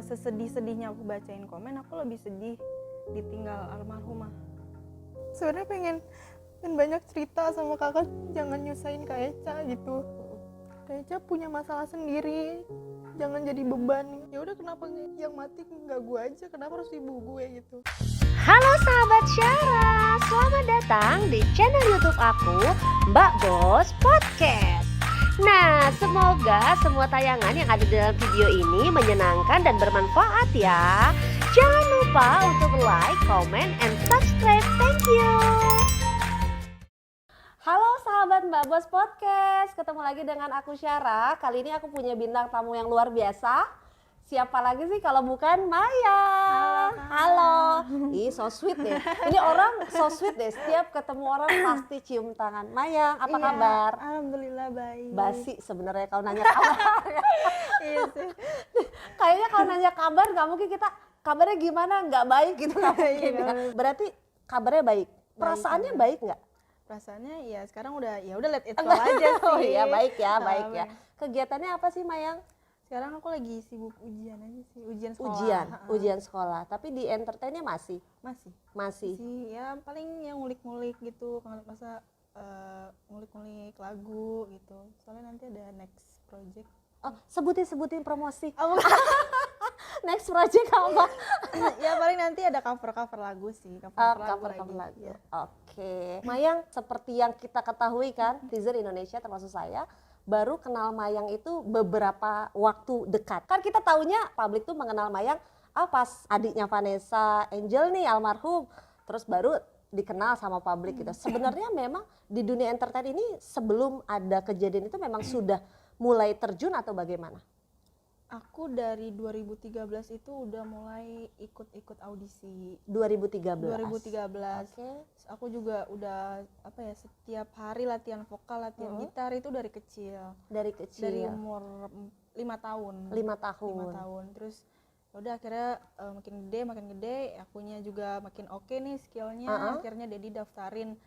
sesedih-sedihnya aku bacain komen, aku lebih sedih ditinggal almarhumah. Sebenarnya pengen banyak cerita sama kakak, jangan nyusahin Kak Eca gitu. Kak Eca punya masalah sendiri, jangan jadi beban. Ya udah, kenapa yang mati nggak gue aja, kenapa harus ibu gue gitu. Halo sahabat Syara, selamat datang di channel YouTube aku, Mbak Bos Podcast. Nah, semoga semua tayangan yang ada dalam video ini menyenangkan dan bermanfaat ya. Jangan lupa untuk like, comment, and subscribe. Thank you. Halo sahabat Mbak Bos Podcast, ketemu lagi dengan aku Syara. Kali ini aku punya bintang tamu yang luar biasa. Siapa lagi sih kalau bukan Maya? Halo. Ih, so sweet deh. Ini orang so sweet deh. Setiap ketemu orang pasti cium tangan. Maya, apa kabar? Alhamdulillah baik. Basi sebenarnya kalau nanya kabar. Iya sih. Kayaknya kalau nanya kabar nggak mungkin kita kabarnya gimana, nggak baik gitu nggak mungkin ya. Berarti kabarnya baik. Perasaannya baik nggak? Perasaannya ya sekarang udah let it flow aja sih. Oh iya, baik ya, baik ya. Kegiatannya apa sih Mayang? Sekarang aku lagi sibuk ujian aja sih, ujian sekolah. Ujian sekolah. Tapi di entertainnya masih Masih ya paling yang ngulik-ngulik gitu, kalau masa ngulik-ngulik lagu gitu. Soalnya nanti ada next project. Oh, sebutin promosi. Next project apa? Ya paling nanti ada cover lagu sih, cover lagu. Ya. Oke. Mayang, seperti yang kita ketahui kan, netizen Indonesia termasuk saya baru kenal Mayang itu beberapa waktu dekat. Kan kita taunya publik tuh mengenal Mayang pas adiknya Vanessa Angel nih almarhum, terus baru dikenal sama publik gitu. Sebenarnya memang di dunia entertain ini sebelum ada kejadian itu memang sudah mulai terjun atau bagaimana? Aku dari 2013 itu udah mulai ikut audisi. 2013. Okay. Aku juga udah setiap hari latihan vokal, latihan gitar itu dari kecil. Dari umur 5 tahun. 5 tahun. Terus udah akhirnya makin gede, akunya juga makin oke nih skillnya. Akhirnya Dedi daftarin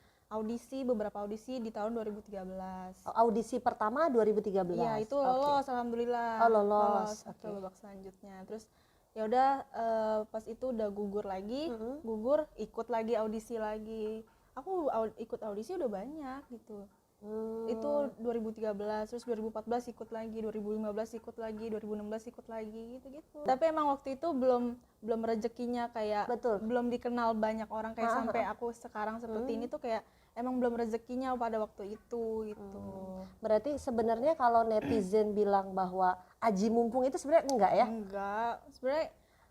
beberapa audisi di tahun 2013. Audisi pertama 2013. Iya, itu lolos. Alhamdulillah. Lolos. Ke babak selanjutnya. Terus ya udah pas itu udah gugur lagi, ikut lagi audisi lagi. Aku ikut audisi udah banyak gitu. Itu 2013, terus 2014 ikut lagi, 2015 ikut lagi, 2016 ikut lagi gitu. Tapi emang waktu itu belum rezekinya kayak belum dikenal banyak orang kayak sampai aku sekarang seperti ini tuh kayak emang belum rezekinya pada waktu itu gitu. Berarti sebenarnya kalau netizen bilang bahwa aji mumpung itu sebenarnya enggak ya? Enggak. Sebenarnya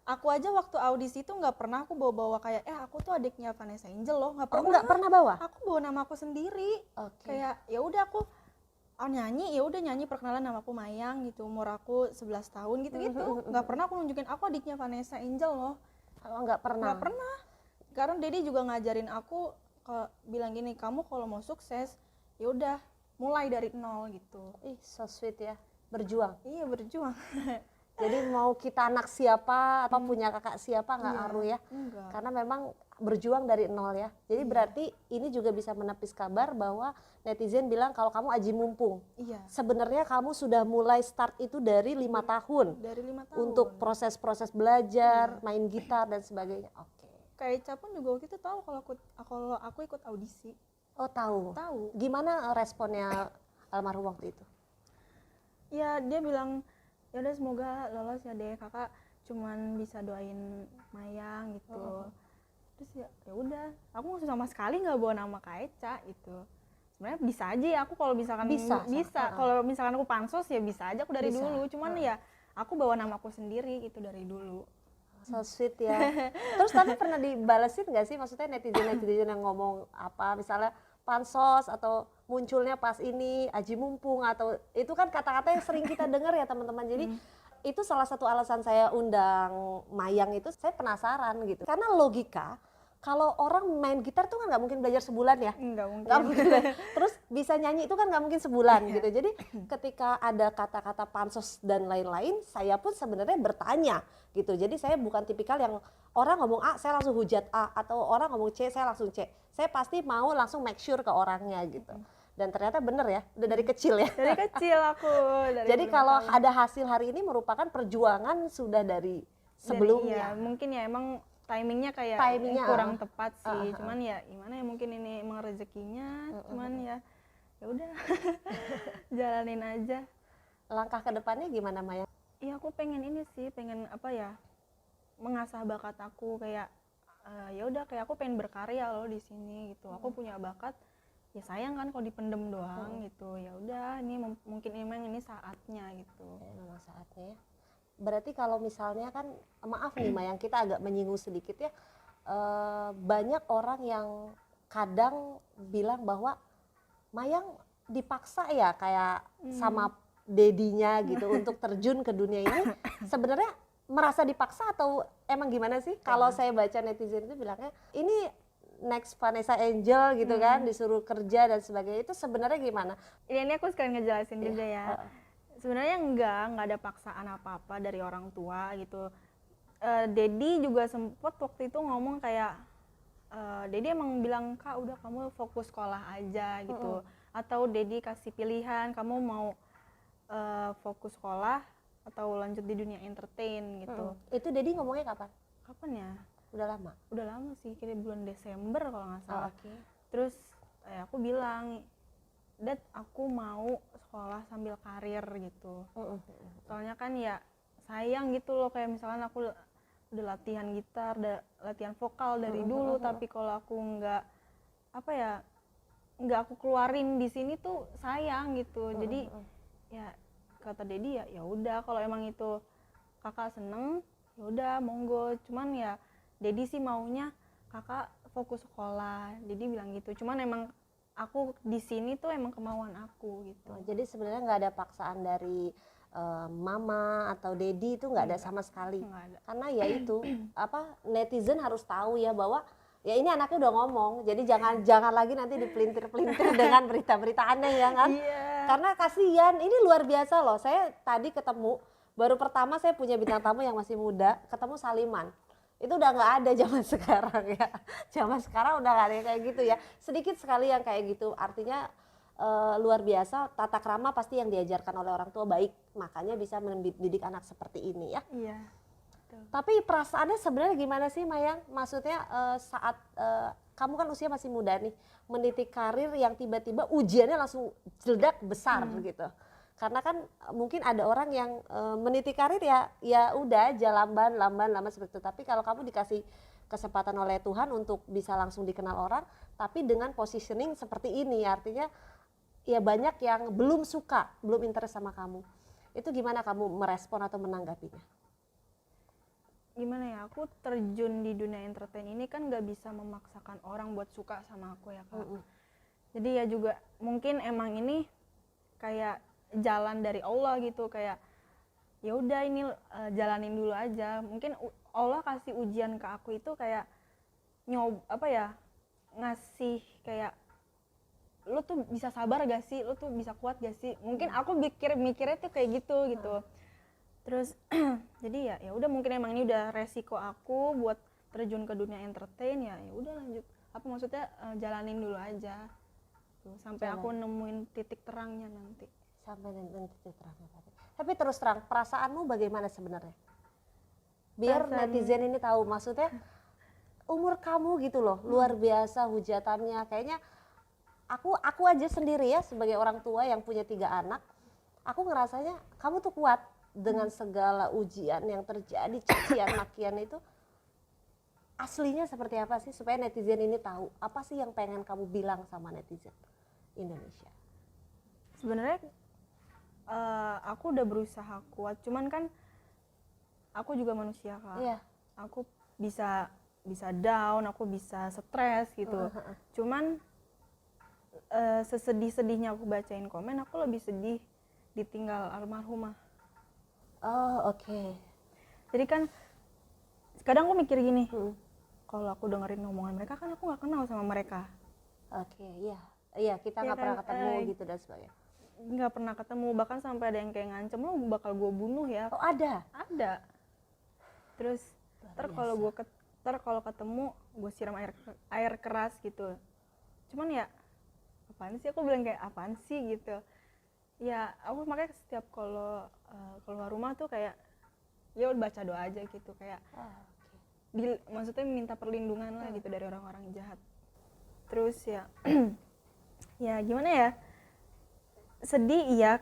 aku aja waktu audisi itu nggak pernah aku bawa kayak aku tuh adiknya Vanessa Angel loh, nggak pernah. Nggak pernah bawa? Aku bawa nama aku sendiri. Kayak ya udah aku nyanyi perkenalan nama aku Mayang gitu, umur aku 11 tahun gitu. Nggak pernah aku nunjukin aku adiknya Vanessa Angel loh. Nggak pernah. Karena Dedi juga ngajarin aku bilang gini, kamu kalau mau sukses ya udah mulai dari nol gitu. Ih, so sweet ya, berjuang. Iya, berjuang. Jadi mau kita anak siapa atau punya kakak siapa nggak ngaruh ya. Enggak. Karena memang berjuang dari nol ya. Jadi berarti ini juga bisa menepis kabar bahwa netizen bilang kalau kamu aji mumpung. Iya. Sebenarnya kamu sudah mulai start itu dari 5 tahun. Dari 5 tahun. Untuk proses-proses belajar, main gitar dan sebagainya. Oke. Kak Eca pun juga waktu itu tahu kalau aku ikut audisi. Oh, tahu. Gimana responnya almarhum waktu itu? Ya dia bilang ya udah semoga lolos ya deh, kakak cuman bisa doain Mayang gitu. Terus ya udah, aku sama sekali nggak bawa nama Kak Eca itu. Sebenarnya bisa aja ya aku kalau misalkan bisa. Kalau misalkan aku pansos ya bisa aja aku dari dulu. Cuman ya aku bawa namaku sendiri gitu dari dulu. So sweet ya. Terus tapi pernah dibalesin nggak sih, maksudnya netizen yang ngomong apa misalnya pansos atau munculnya pas ini aji mumpung, atau itu kan kata-kata yang sering kita dengar ya teman-teman. Jadi itu salah satu alasan saya undang Mayang itu, saya penasaran gitu. Karena logika kalau orang main gitar tuh kan nggak mungkin belajar sebulan ya. Nggak mungkin. Nggak mungkin. Terus bisa nyanyi itu kan nggak mungkin sebulan gitu. Jadi ketika ada kata-kata pansos dan lain-lain, saya pun sebenarnya bertanya gitu. Jadi saya bukan tipikal yang orang ngomong A, saya langsung hujat A, atau orang ngomong C, saya langsung C. Saya pasti mau langsung make sure ke orangnya gitu. Dan ternyata bener ya, udah dari kecil ya. Dari kecil aku. Jadi belum kalau tahu. ada hasil hari ini merupakan perjuangan sudah dari sebelumnya. Iya, mungkin ya emang timingnya kayak Timingnya, kurang tepat sih. Cuman ya gimana ya, mungkin ini emang rezekinya. Cuman ya udah jalanin aja. Langkah ke depannya gimana Maya? Iya, aku pengen ini sih, pengen apa ya, mengasah bakat aku kayak ya udah kayak aku pengen berkarya loh di sini gitu. Aku punya bakat, ya sayang kan kalau dipendem doang gitu. Ya udah, ini mungkin emang ini saatnya gitu. Memang saatnya ya. Berarti kalau misalnya kan, maaf nih Mayang, kita agak menyinggung sedikit ya, banyak orang yang kadang bilang bahwa Mayang dipaksa ya kayak sama dedinya gitu untuk terjun ke dunia ini. Sebenarnya merasa dipaksa atau emang gimana sih? Kalau saya baca netizen itu bilangnya ini next Vanessa Angel gitu kan, disuruh kerja dan sebagainya, itu sebenarnya gimana? Ini aku sekalian ngejelasin juga ya. Sebenarnya nggak ada paksaan apa-apa dari orang tua gitu. Dedi juga sempet waktu itu ngomong kayak, Dedi emang bilang, Kak udah kamu fokus sekolah aja gitu. Atau Dedi kasih pilihan, kamu mau fokus sekolah atau lanjut di dunia entertain gitu. Itu Dedi ngomongnya kapan? Kapan ya? Udah lama? Udah lama sih, kira bulan Desember kalau nggak salah. Oke. Terus aku bilang, Dad aku mau sekolah sambil karir gitu. Soalnya kan ya sayang gitu loh, kayak misalkan aku udah latihan gitar, udah latihan vokal dari dulu, tapi kalau aku nggak apa ya, nggak aku keluarin di sini tuh sayang gitu. Jadi ya kata Dedi ya udah kalau emang itu kakak seneng ya udah monggo. Cuman ya Dedi sih maunya kakak fokus sekolah. Dedi bilang gitu. Cuman emang aku di sini tuh emang kemauan aku gitu. Jadi sebenarnya nggak ada paksaan dari mama atau Dedi, itu nggak ada sama sekali. Nggak ada. Karena ya itu apa, netizen harus tahu ya bahwa ya ini anaknya udah ngomong, jadi jangan lagi nanti dipelintir-pelintir dengan berita-berita aneh ya kan. Iya. Karena kasihan, ini luar biasa loh. Saya tadi ketemu, baru pertama saya punya bintang tamu yang masih muda, ketemu Saliman. Itu udah nggak ada zaman sekarang ya. Zaman sekarang udah nggak ada yang kayak gitu ya. Sedikit sekali yang kayak gitu. Artinya luar biasa, tata krama pasti yang diajarkan oleh orang tua baik, makanya bisa mendidik anak seperti ini ya. Iya. Tapi perasaannya sebenarnya gimana sih Mayang? Maksudnya saat kamu kan usia masih muda nih, meniti karir yang tiba-tiba ujiannya langsung jeledak besar gitu. Karena kan mungkin ada orang yang meniti karir ya udah aja lamban seperti itu. Tapi kalau kamu dikasih kesempatan oleh Tuhan untuk bisa langsung dikenal orang, tapi dengan positioning seperti ini, artinya ya banyak yang belum suka, belum interest sama kamu. Itu gimana kamu merespon atau menanggapinya? Gimana ya, aku terjun di dunia entertain ini kan nggak bisa memaksakan orang buat suka sama aku ya Kak. Jadi ya juga mungkin emang ini kayak jalan dari Allah gitu, kayak ya udah ini jalanin dulu aja. Mungkin Allah kasih ujian ke aku itu kayak ngasih kayak lu tuh bisa sabar gak sih, lu tuh bisa kuat gak sih. Mungkin aku mikirnya tuh kayak gitu. Terus jadi ya udah mungkin emang ini udah resiko aku buat terjun ke dunia entertain, ya udah lanjut, apa maksudnya jalanin dulu aja tuh, sampai aku nemuin titik terangnya nanti. Sampai nemuin titik terangnya tadi. Tapi terus terang, perasaanmu bagaimana sebenarnya? Biar netizen ini tahu, maksudnya umur kamu gitu loh, luar biasa hujatannya. Kayaknya aku aja sendiri ya sebagai orang tua yang punya 3 anak, aku ngerasanya kamu tuh kuat dengan segala ujian yang terjadi, cacian makian itu. Aslinya seperti apa sih supaya netizen ini tahu apa sih yang pengen kamu bilang sama netizen Indonesia? Sebenarnya aku udah berusaha kuat, cuman kan aku juga manusia Kak. Iya. Aku bisa down, aku bisa stres gitu. Cuman sesedih-sedihnya aku bacain komen, aku lebih sedih ditinggal almarhumah. Oh oke. Jadi kan kadang aku mikir gini, kalau aku dengerin omongan mereka kan aku nggak kenal sama mereka. Oke, iya kita nggak pernah ketemu gitu dan sebagainya. Nggak pernah ketemu, bahkan sampai ada yang kayak ngancem, lo bakal gue bunuh ya. Oh ada? Ada. Terus ntar kalau ketemu gue siram air keras gitu. Cuman ya apaan sih, aku bilang kayak apaan sih gitu ya. Aku makanya setiap kalau keluar rumah tuh kayak ya udah baca doa aja gitu, kayak maksudnya minta perlindungan lah gitu dari orang-orang jahat. Terus ya ya gimana ya, sedih iya,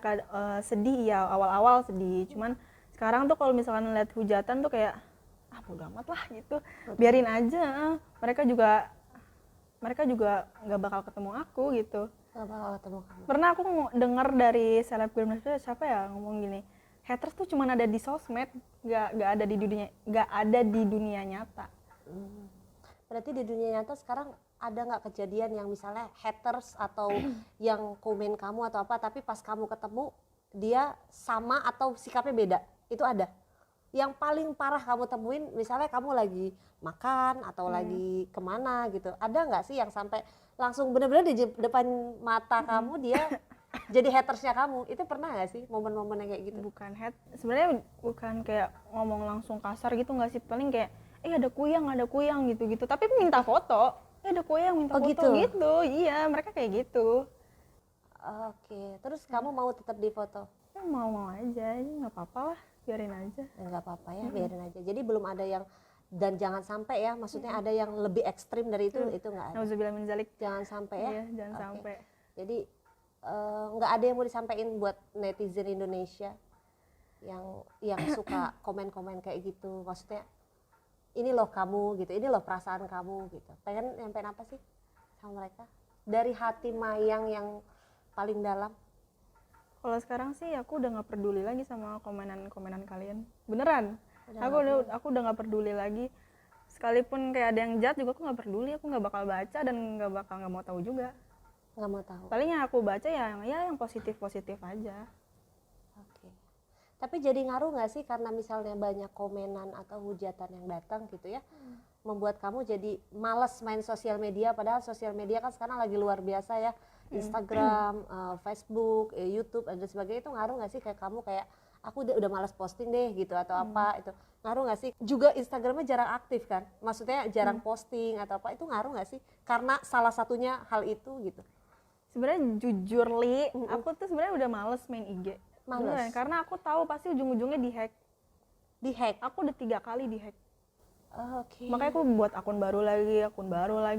sedih ya, awal-awal sedih, cuman sekarang tuh kalau misalkan lihat hujatan tuh kayak bodo amat lah gitu, biarin aja, mereka juga nggak bakal ketemu aku gitu. Nggak bakal ketemu kamu. Pernah aku denger dari selebgram siapa ya ngomong gini, haters tuh cuma ada di sosmed, nggak ada di dunia nyata. Berarti di dunia nyata sekarang ada nggak kejadian yang misalnya haters atau yang komen kamu atau apa, tapi pas kamu ketemu dia sama atau sikapnya beda? Itu ada? Yang paling parah kamu temuin misalnya kamu lagi makan atau lagi kemana gitu, ada nggak sih yang sampai langsung bener-bener di depan mata kamu dia jadi hatersnya kamu? Itu pernah nggak sih momen-momen yang kayak gitu? Sebenarnya bukan kayak ngomong langsung kasar gitu nggak sih, paling kayak ada kuyang gitu, tapi minta foto, ada kuyang minta foto gitu. Iya, mereka kayak gitu. Oke, terus kamu mau tetap difoto? Mau aja, nggak apa-apa lah, biarin aja. Nggak apa-apa ya, biarin aja. Jadi belum ada yang, dan jangan sampai ya, maksudnya ada yang lebih ekstrim dari itu nggak ada. Nauzubillah min zalik. Jangan sampai ya. Iya, jangan sampai. Jadi nggak ada yang mau disampaikan buat netizen Indonesia yang suka komen-komen kayak gitu. Maksudnya ini loh kamu gitu, ini loh perasaan kamu gitu. Pengen nyampein apa sih sama mereka? Dari hati Mayang yang paling dalam. Kalau sekarang sih aku udah nggak peduli lagi sama komenan kalian, beneran. Aku udah nggak peduli lagi. Sekalipun kayak ada yang jahat juga aku nggak peduli, aku nggak bakal baca dan nggak mau tahu juga. Nggak mau tahu. Paling yang aku baca yang positif aja. Oke. Tapi jadi ngaruh nggak sih karena misalnya banyak komenan atau hujatan yang datang gitu ya, membuat kamu jadi malas main sosial media, padahal sosial media kan sekarang lagi luar biasa ya, Instagram, Facebook, YouTube dan sebagainya. Itu ngaruh nggak sih kayak kamu kayak aku udah malas posting deh gitu atau apa itu? Ngaruh nggak sih? Juga Instagramnya jarang aktif kan? Maksudnya jarang posting atau apa, itu ngaruh nggak sih? Karena salah satunya hal itu gitu. Sebenarnya jujur Li, aku tuh sebenarnya udah males main IG. Beneran, karena aku tahu pasti ujung-ujungnya dihack. Aku udah 3 kali dihack. Makanya aku buat akun baru lagi.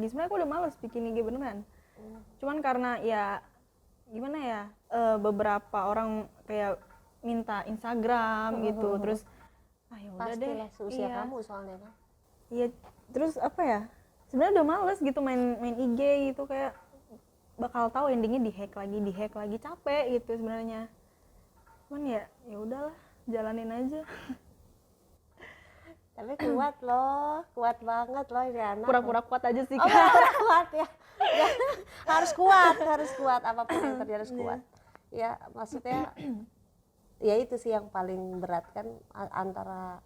Sebenarnya aku udah males bikin IG beneran. Cuman karena ya gimana ya, beberapa orang kayak minta Instagram gitu, terus ya udah deh. Pastilah seusia kamu soalnya kan. Iya, terus apa ya? Sebenarnya udah males gitu main IG gitu, kayak bakal tahu endingnya dihack lagi, capek gitu sebenarnya. Cuman ya udahlah, jalanin aja. Tapi kuat banget loh ini anak. Pura-pura kuat aja sih. Pura kuat ya. harus kuat apapun yang terjadi harus kuat. Ya maksudnya ya itu sih yang paling berat kan, antara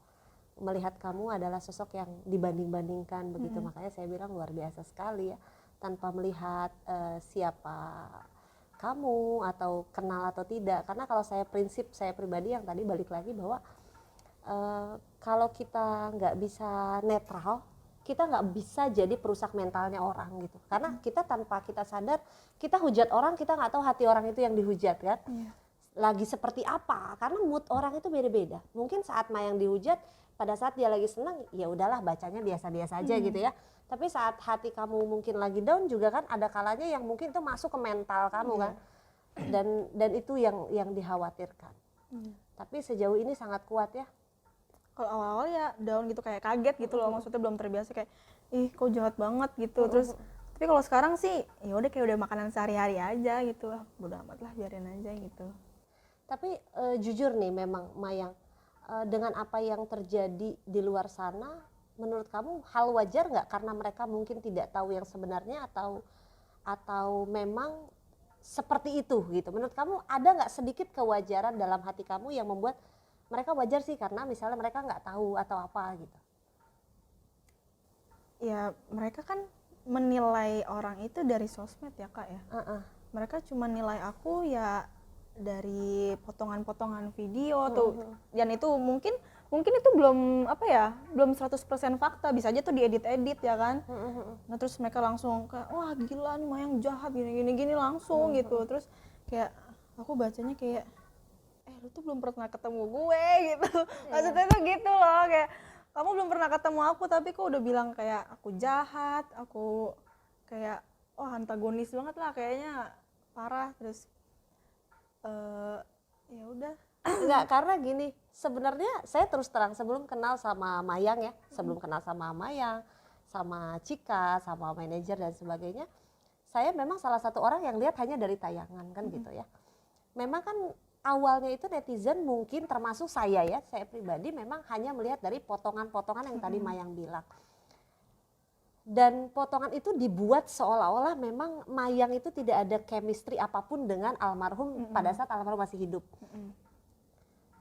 melihat kamu adalah sosok yang dibanding-bandingkan begitu. Makanya saya bilang luar biasa sekali ya, tanpa melihat siapa kamu atau kenal atau tidak. Karena kalau prinsip saya pribadi yang tadi balik lagi bahwa kalau kita nggak bisa netral, kita nggak bisa jadi perusak mentalnya orang gitu. Karena kita tanpa kita sadar, kita hujat orang, kita nggak tahu hati orang itu yang dihujat kan. Lagi seperti apa, karena mood orang itu beda-beda. Mungkin saat Mayang dihujat, pada saat dia lagi senang, ya udahlah bacanya biasa-biasa aja gitu ya. Tapi saat hati kamu mungkin lagi down juga kan, ada kalanya yang mungkin itu masuk ke mental kamu kan. Dan itu yang dikhawatirkan. Tapi sejauh ini sangat kuat ya. Kalau awal-awal ya down gitu, kayak kaget gitu loh, maksudnya belum terbiasa, kayak kok jahat banget gitu. Terus tapi kalau sekarang sih ya udah kayak udah makanan sehari-hari aja gitu, bodo amat lah, biarin aja gitu. Tapi jujur nih memang Mayang, dengan apa yang terjadi di luar sana, menurut kamu hal wajar nggak karena mereka mungkin tidak tahu yang sebenarnya atau memang seperti itu gitu? Menurut kamu ada nggak sedikit kewajaran dalam hati kamu yang membuat mereka wajar sih karena misalnya mereka nggak tahu atau apa gitu? Ya mereka kan menilai orang itu dari sosmed ya Kak ya. Mereka cuma nilai aku ya dari potongan-potongan video tuh, dan itu mungkin mungkin itu belum apa ya, belum 100% fakta, bisa aja tuh diedit-edit ya kan. Nah terus mereka langsung kayak wah gila nih Mayang jahat gini langsung gitu. Terus kayak aku bacanya kayak lu tuh belum pernah ketemu gue gitu. Maksudnya tuh gitu loh, kayak kamu belum pernah ketemu aku tapi kok udah bilang kayak aku jahat, aku kayak antagonis banget lah kayaknya, parah. Terus ya udah. Enggak, karena gini, sebenarnya saya terus terang sebelum kenal sama Mayang ya, sebelum kenal sama Mayang, sama Cika, sama manajer dan sebagainya, saya memang salah satu orang yang lihat hanya dari tayangan kan gitu ya. Memang kan awalnya itu netizen mungkin termasuk saya ya, saya pribadi memang hanya melihat dari potongan-potongan yang tadi Mayang bilang. Dan potongan itu dibuat seolah-olah memang Mayang itu tidak ada chemistry apapun dengan almarhum pada saat almarhum masih hidup.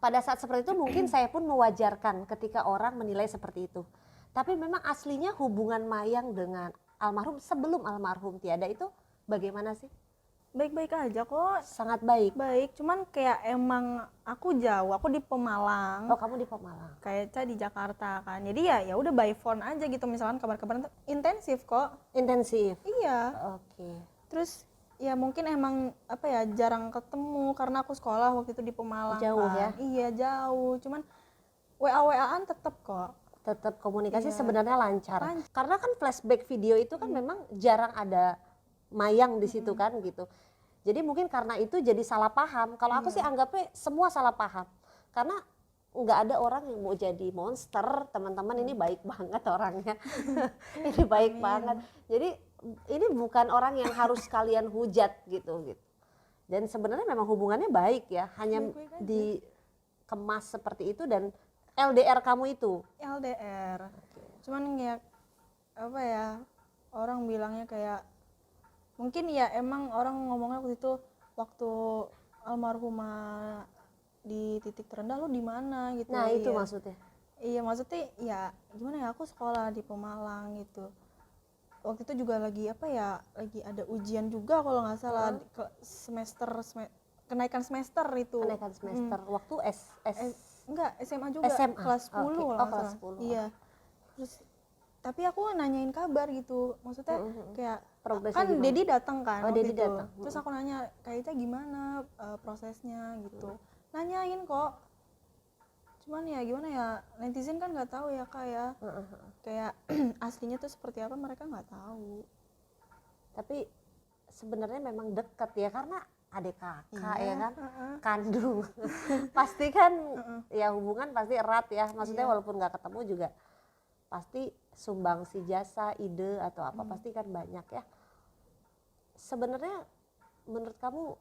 Pada saat seperti itu mungkin saya pun mewajarkan ketika orang menilai seperti itu. Tapi memang aslinya hubungan Mayang dengan almarhum sebelum almarhum tiada itu bagaimana sih? Baik-baik aja kok. Sangat baik. Baik, cuman kayak emang aku jauh, aku di Pemalang. Oh, kamu di Pemalang. Kayak Ca di Jakarta kan. Jadi ya udah by phone aja gitu, misalkan kabar-kabaran intensif kok. Intensif. Iya. Oke. Terus ya mungkin emang apa ya, jarang ketemu karena aku sekolah waktu itu di Pemalang. Jauh kan. ya? Iya, jauh. Cuman WA-WA-an tetep kok. Tetap komunikasi Iya. sebenarnya lancar. Karena kan flashback video itu kan memang jarang ada Mayang di situ kan gitu. Jadi mungkin karena itu jadi salah paham. Kalau aku sih anggapnya semua salah paham. Karena nggak ada orang yang mau jadi monster, teman-teman ini baik banget orangnya. Ini baik banget. Jadi ini bukan orang yang harus kalian hujat gitu. Dan sebenarnya memang hubungannya baik ya, hanya Baik-baik aja. dikemas seperti itu dan LDR kamu itu. LDR. Cuman ya apa ya, orang bilangnya kayak mungkin ya emang orang ngomongnya waktu itu waktu almarhumah di titik terendah lu di mana gitu. Nah, itu Iya. maksudnya. Iya, maksudnya ya gimana ya, aku sekolah di Pemalang gitu. Waktu itu juga lagi apa ya, lagi ada ujian juga kalau nggak salah, kenaikan semester itu. Kenaikan semester waktu Enggak, SMA juga, SMA. kelas 10 Oke. kalau Oh, nggak kelas salah. 10. Iya. Terus tapi aku nanyain kabar gitu, maksudnya kayak Progresnya kan gimana? Dedi datang kan Oh, waktu Dedi itu. datang. Terus aku nanya kayaknya gimana prosesnya gitu. Nanyain kok. Cuman ya gimana ya, netizen kan nggak tahu ya Kak ya. Kayak aslinya tuh seperti apa mereka nggak tahu. Tapi sebenarnya memang dekat ya karena adik kakak Iya, ya kan, kandung. Pasti kan ya hubungan pasti erat ya. Maksudnya Iya. walaupun nggak ketemu juga pasti sumbangsi jasa, ide atau apa pasti kan banyak ya. Sebenarnya menurut kamu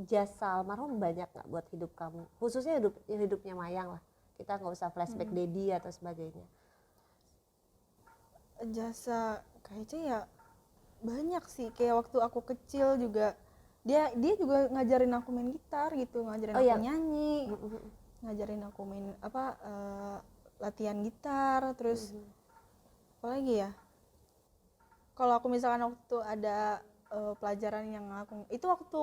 jasa almarhum banyak nggak buat hidup kamu? Khususnya hidupnya Mayang lah. Kita nggak usah flashback Dedi atau sebagainya. Jasa kayaknya ya banyak sih, kayak waktu aku kecil juga dia juga ngajarin aku main gitar gitu, ngajarin Oh, aku iya. nyanyi, ngajarin aku main apa latihan gitar. Terus apa lagi ya, kalau aku misalkan waktu ada pelajaran yang aku itu waktu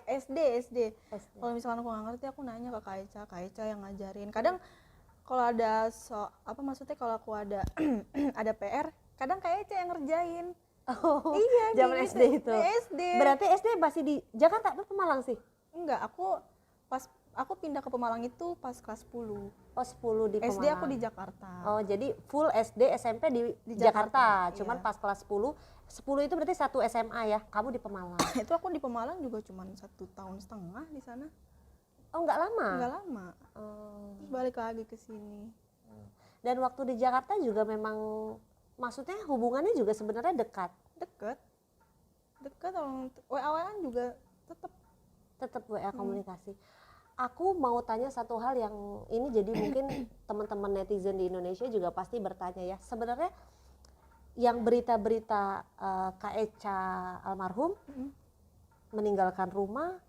SD. Kalau misalkan aku nggak ngerti aku nanya ke Kak Eca yang ngajarin. Kadang kalau ada maksudnya kalau aku ada ada PR, kadang Kak Eca yang ngerjain. Oh, Iya, zaman kayak SD itu. Di SD. Berarti SD masih di Jakarta atau Pemalang sih? Enggak, aku pindah ke Pemalang itu pas kelas 10. Oh, 10 di Pemalang. SD aku di Jakarta. Oh, jadi full SD SMP di Jakarta. Cuman iya. pas kelas 10 itu berarti satu SMA ya. Kamu di Pemalang. Itu aku di Pemalang juga cuma 1,5 tahun di sana. Oh, enggak lama. Enggak lama. Oh. Terus balik lagi ke sini. Dan waktu di Jakarta juga memang maksudnya hubungannya juga sebenarnya dekat. Deket orang WA-WA juga Tetap WA komunikasi. Aku mau tanya satu hal yang ini jadi mungkin teman-teman netizen di Indonesia juga pasti bertanya ya. Sebenarnya yang berita-berita Kak Eca almarhum meninggalkan rumah,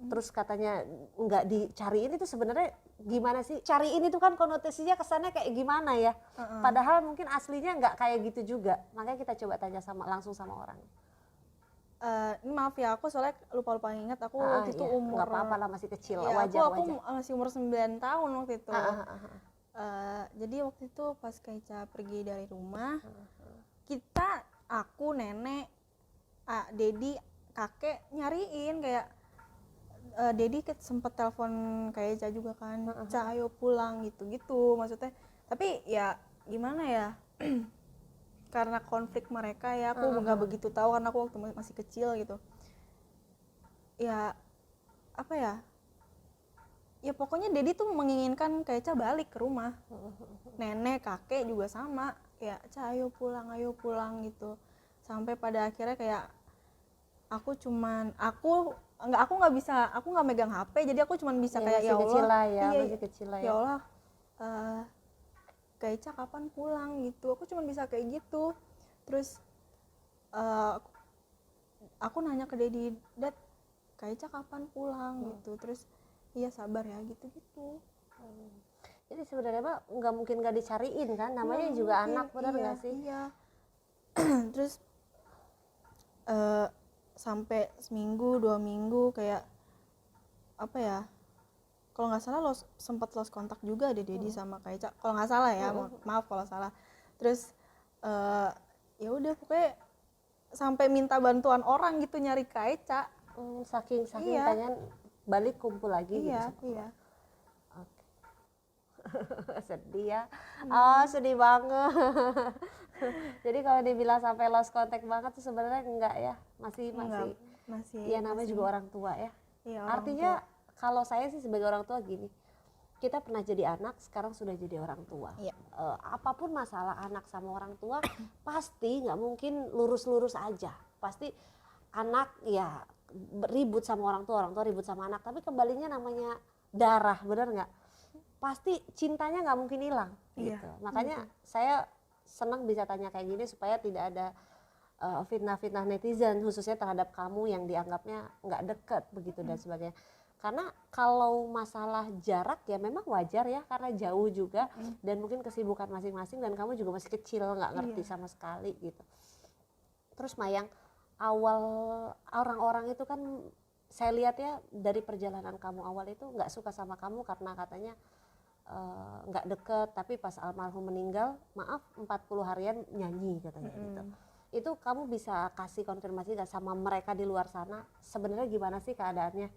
terus katanya nggak dicariin, itu sebenarnya gimana sih? Cariin itu kan konotasinya kesannya kayak gimana ya? Padahal mungkin aslinya nggak kayak gitu juga. Makanya kita coba tanya langsung sama orang. Ini maaf ya, aku soalnya lupa ingat aku waktu itu Iya. umur Nggak apa-apa lah, masih kecil, iya, wajar. aku masih umur 9 tahun waktu itu. jadi waktu itu pas Kaica pergi dari rumah, aku, nenek, Dedi, kakek nyariin kayak Dedi sempet telepon Kaica juga kan, Ca ayo pulang gitu-gitu maksudnya. Tapi ya gimana ya, karena konflik mereka ya aku nggak begitu tahu karena aku waktu masih kecil gitu. Ya apa ya pokoknya Dedi tuh menginginkan Kaica balik ke rumah. Nenek, kakek juga sama, ya Ca ayo pulang gitu. Sampai pada akhirnya kayak aku nggak megang HP, jadi aku cuman bisa kayak ya Allah, masih kecil lah ya. Ya Allah, Kaica kapan pulang gitu, aku cuman bisa kayak gitu. Terus aku nanya ke Dedi, Dad, Kaica kapan pulang gitu. Terus iya sabar ya gitu-gitu. Jadi sebenarnya Mbak nggak mungkin nggak dicariin kan, namanya juga mungkin, anak, benar nggak sih? Iya. Terus sampai seminggu 2 minggu kayak apa ya, kalau nggak salah sempat lost kontak juga deh Dedi sama Kaica, kalau nggak salah ya, maaf kalau salah. Terus ya udah pokoknya sampai minta bantuan orang gitu nyari Kaica. Saking pengen balik kumpul lagi gitu. Iya. Sedih ya. Sedih banget. Jadi kalau dibilang sampai lost contact banget tuh sebenarnya enggak ya, masih ya namanya juga orang tua ya. Iya, artinya kalau saya sih sebagai orang tua gini, kita pernah jadi anak, sekarang sudah jadi orang tua. Iya. Apapun masalah anak sama orang tua pasti nggak mungkin lurus-lurus aja, pasti anak ya ribut sama orang tua ribut sama anak, tapi kembalinya namanya darah, benar nggak? Pasti cintanya nggak mungkin hilang gitu. Makanya saya senang bisa tanya kayak gini supaya tidak ada fitnah-fitnah netizen khususnya terhadap kamu yang dianggapnya nggak deket begitu dan sebagainya. Karena kalau masalah jarak ya memang wajar ya, karena jauh juga dan mungkin kesibukan masing-masing dan kamu juga masih kecil nggak ngerti sama sekali gitu. Terus Mayang, awal orang-orang itu kan saya lihat ya dari perjalanan kamu awal itu nggak suka sama kamu karena katanya nggak deket, tapi pas almarhum meninggal, maaf 40 harian nyanyi katanya gitu. Itu kamu bisa kasih konfirmasi gak sama mereka di luar sana sebenarnya gimana sih keadaannya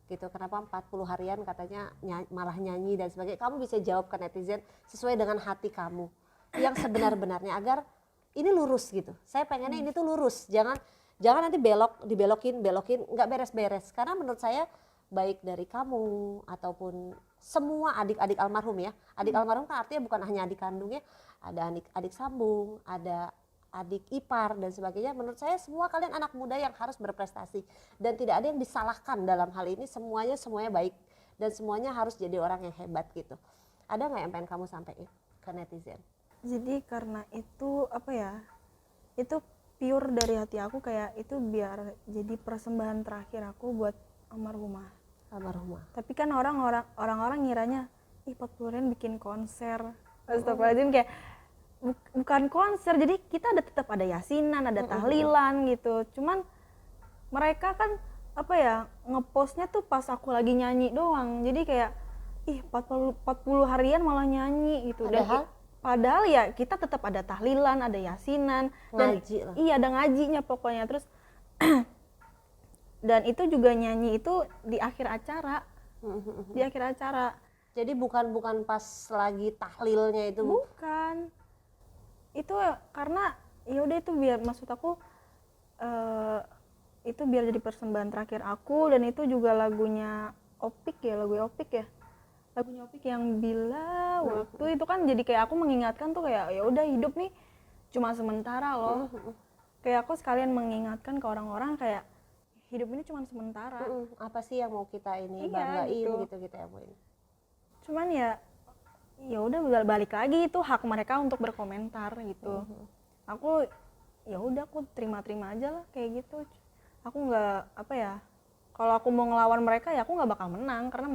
gitu, kenapa 40 harian katanya malah nyanyi dan sebagainya. Kamu bisa jawab ke netizen sesuai dengan hati kamu yang sebenar-benarnya agar ini lurus gitu. Saya pengennya ini tuh lurus, jangan nanti dibelokin nggak beres-beres. Karena menurut saya baik dari kamu ataupun semua adik-adik almarhum ya, adik almarhum kan artinya bukan hanya adik kandungnya, ada adik sambung, ada adik ipar dan sebagainya. Menurut saya semua kalian anak muda yang harus berprestasi dan tidak ada yang disalahkan dalam hal ini, semuanya baik dan semuanya harus jadi orang yang hebat gitu. Ada nggak yang pengen kamu sampaikan ke netizen? Jadi karena itu apa ya, itu pure dari hati aku, kayak itu biar jadi persembahan terakhir aku buat almarhumah. Tapi kan orang-orang ngiranya 40 harian bikin konser. Astagfirullahaladzim, kayak bukan konser, jadi kita tetap ada yasinan, ada tahlilan gitu. Cuman mereka kan apa ya, ngepostnya tuh pas aku lagi nyanyi doang. Jadi kayak 40 harian malah nyanyi gitu. Padahal ya kita tetap ada tahlilan, ada yasinan, ngaji lah. Iya, ada ngajinya pokoknya. Terus dan itu juga nyanyi itu di akhir acara. Jadi bukan pas lagi tahlilnya itu. Bukan. Itu karena ya udah, itu biar, maksud aku itu biar jadi persembahan terakhir aku. Dan itu juga lagunya Opik ya, lagunya Opik yang Bila Waktu. Itu kan jadi kayak aku mengingatkan tuh kayak ya udah, hidup nih cuma sementara loh. Kayak aku sekalian mengingatkan ke orang-orang kayak hidup ini cuma sementara. Apa sih yang mau kita ini banggain gitu ya Bu ini. Cuman ya udah, balik lagi itu hak mereka untuk berkomentar gitu. Aku ya udah, aku terima aja lah kayak gitu. Aku nggak apa ya, kalau aku mau ngelawan mereka ya aku nggak bakal menang karena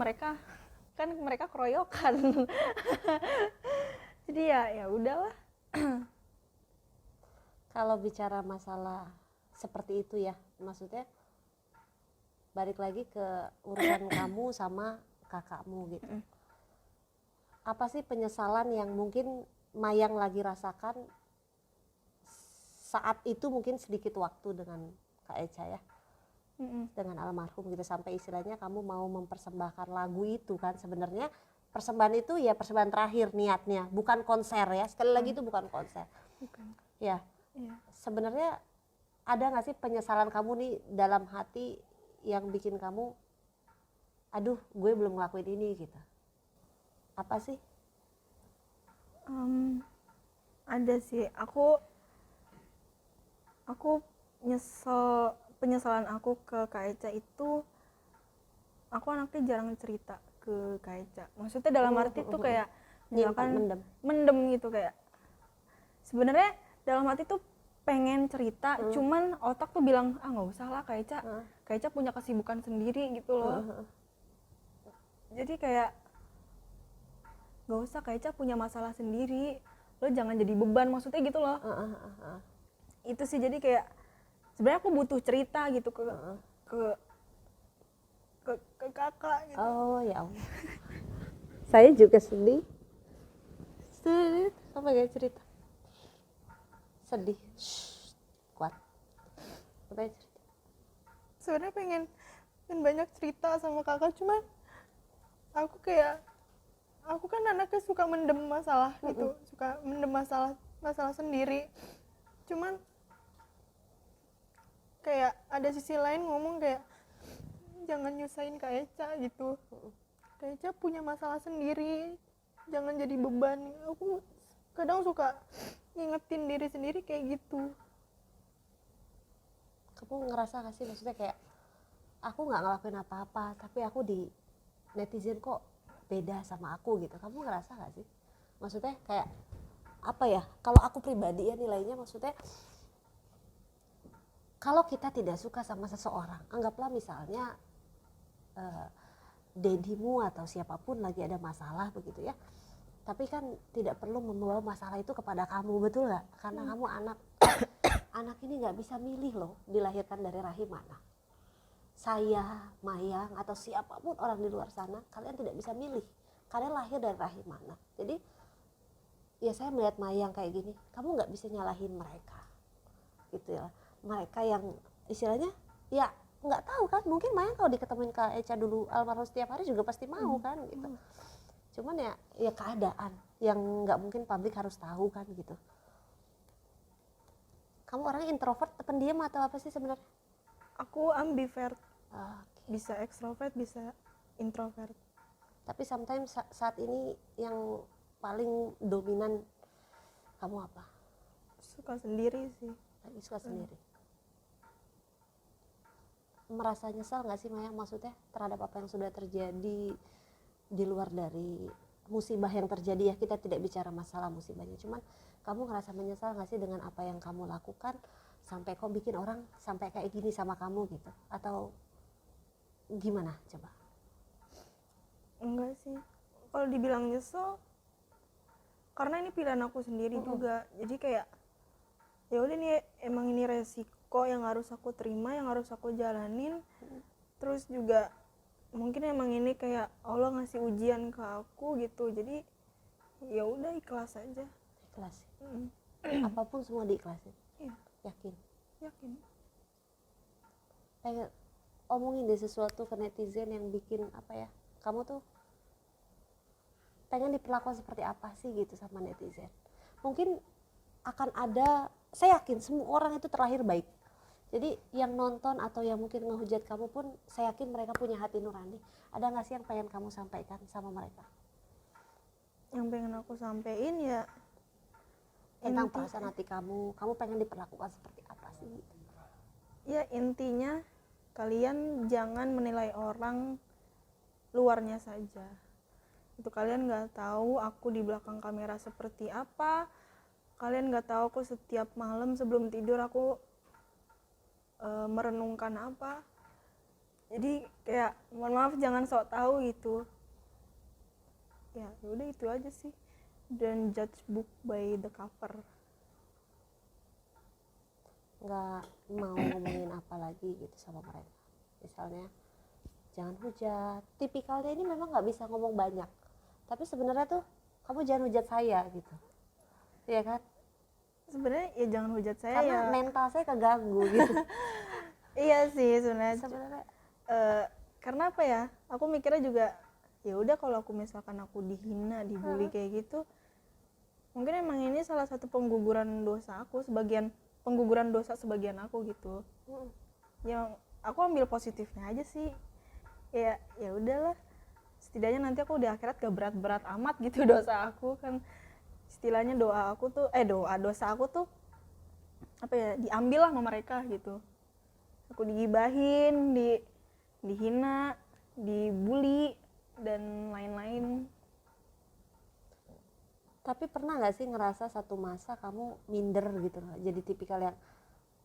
mereka keroyokan. Jadi ya udahlah. Kalau bicara masalah seperti itu ya, maksudnya balik lagi ke urusan kamu sama kakakmu gitu. apa sih penyesalan yang mungkin Mayang lagi rasakan saat itu, mungkin sedikit waktu dengan Kak Echa ya, dengan almarhum gitu, sampai istilahnya kamu mau mempersembahkan lagu itu kan. Sebenarnya persembahan itu ya persembahan terakhir niatnya, bukan konser ya, sekali lagi itu bukan konser. Ya, sebenarnya ada nggak sih penyesalan kamu nih dalam hati yang bikin kamu, aduh gue belum ngelakuin ini gitu, apa sih? Ada sih, aku penyesalan aku ke Kak Eca itu, aku anaknya jarang cerita ke Kak Eca. Maksudnya dalam arti tuh kayak misalkan mendem gitu, kayak sebenarnya dalam hati tuh pengen cerita, cuman otak tuh bilang nggak usah lah Kak Eca punya kesibukan sendiri gitu loh. Jadi kayak nggak usah, Kak Eca punya masalah sendiri, lo jangan jadi beban, maksudnya gitu loh. Itu sih, jadi kayak sebenarnya aku butuh cerita gitu ke kakak gitu. Oh ya Allah. Saya juga sedih apa kayak cerita sedih. Kuat apa ya cerita? Sebenarnya pengen banyak cerita sama kakak, cuman aku kan anaknya suka mendem masalah gitu, suka mendem masalah sendiri. Cuman kayak ada sisi lain ngomong kayak jangan nyusahin Kak Eca gitu. Kak Eca punya masalah sendiri, jangan jadi beban. Aku kadang suka ngingetin diri sendiri kayak gitu. Kamu ngerasa gak sih, maksudnya kayak aku nggak ngelakuin apa-apa tapi aku di netizen kok beda sama aku gitu, kamu ngerasa gak sih? Maksudnya kayak apa ya, kalau aku pribadi ya nilainya, maksudnya kalau kita tidak suka sama seseorang, anggaplah misalnya dedimu atau siapapun lagi ada masalah begitu ya, tapi kan tidak perlu membawa masalah itu kepada kamu, betul nggak? Karena kamu anak ini nggak bisa milih loh dilahirkan dari rahim mana. Saya, Mayang, atau siapapun orang di luar sana, kalian tidak bisa milih kalian lahir dari rahim mana. Jadi ya saya melihat Mayang kayak gini, kamu nggak bisa nyalahin mereka gitu ya. Mereka yang istilahnya ya nggak tahu kan, mungkin Mayang kalau diketemuin Kak Eca dulu almarhum setiap hari juga pasti mau kan gitu. Cuman ya keadaan yang nggak mungkin publik harus tahu kan gitu. Kamu orangnya introvert, pendiam atau apa sih sebenarnya? Aku ambivert. Okay. Bisa ekstrovert, bisa introvert. Tapi sometimes saat ini yang paling dominan kamu apa? Suka sendiri sih. Lagi suka sendiri. Merasa nyesal nggak sih Maya, maksudnya terhadap apa yang sudah terjadi di luar dari musibah yang terjadi ya, kita tidak bicara masalah musibahnya, cuman kamu ngerasa menyesal nggak sih dengan apa yang kamu lakukan sampai kok bikin orang sampai kayak gini sama kamu gitu, atau gimana coba? Enggak sih, kalau dibilang nyesel karena ini pilihan aku sendiri juga, jadi kayak ya udah nih, emang ini resiko yang harus aku terima, yang harus aku jalanin. Terus juga mungkin emang ini kayak Allah ngasih ujian ke aku gitu, jadi ya udah ikhlas aja. Ikhlas. Apapun semua diikhlasin. Iya. Yakin. Yakin. Omongin deh sesuatu ke netizen yang bikin apa ya, kamu tuh pengen diperlakukan seperti apa sih gitu sama netizen. Mungkin akan ada, saya yakin semua orang itu terlahir baik. Jadi yang nonton atau yang mungkin ngehujat kamu pun saya yakin mereka punya hati nurani. Ada nggak sih yang pengen kamu sampaikan sama mereka? Yang pengen aku sampein ya tentang perasaan hati kamu pengen diperlakukan seperti apa sih? Ya intinya kalian jangan menilai orang luarnya saja. Itu kalian nggak tahu aku di belakang kamera seperti apa. Kalian nggak tahu aku setiap malam sebelum tidur aku merenungkan apa. Jadi kayak mohon maaf jangan sok tahu gitu. Ya udah itu aja sih. Don't judge book by the cover. Nggak mau ngomongin apa lagi gitu sama mereka. Misalnya jangan hujat. Tipikalnya ini memang nggak bisa ngomong banyak. Tapi sebenarnya tuh kamu jangan hujat saya gitu, iya kan? Sebenarnya ya jangan hujat saya Karena ya. mental saya keganggu gitu. Iya sih sebenarnya. Sebenarnya Karena apa ya? Aku mikirnya juga ya udah kalau aku misalkan aku dihina, dibully kayak gitu, mungkin emang ini salah satu pengguguran dosa aku, pengguguran dosa sebagian aku gitu. Yang aku ambil positifnya aja sih. Ya udahlah. Setidaknya nanti aku di akhirat gak berat-berat amat gitu dosa aku kan. Istilahnya dosa aku tuh apa ya, diambil lah sama mereka gitu. Aku digibahin, dihina, dibully dan lain-lain. tapi pernah nggak sih ngerasa satu masa kamu minder gitu loh, jadi tipikal yang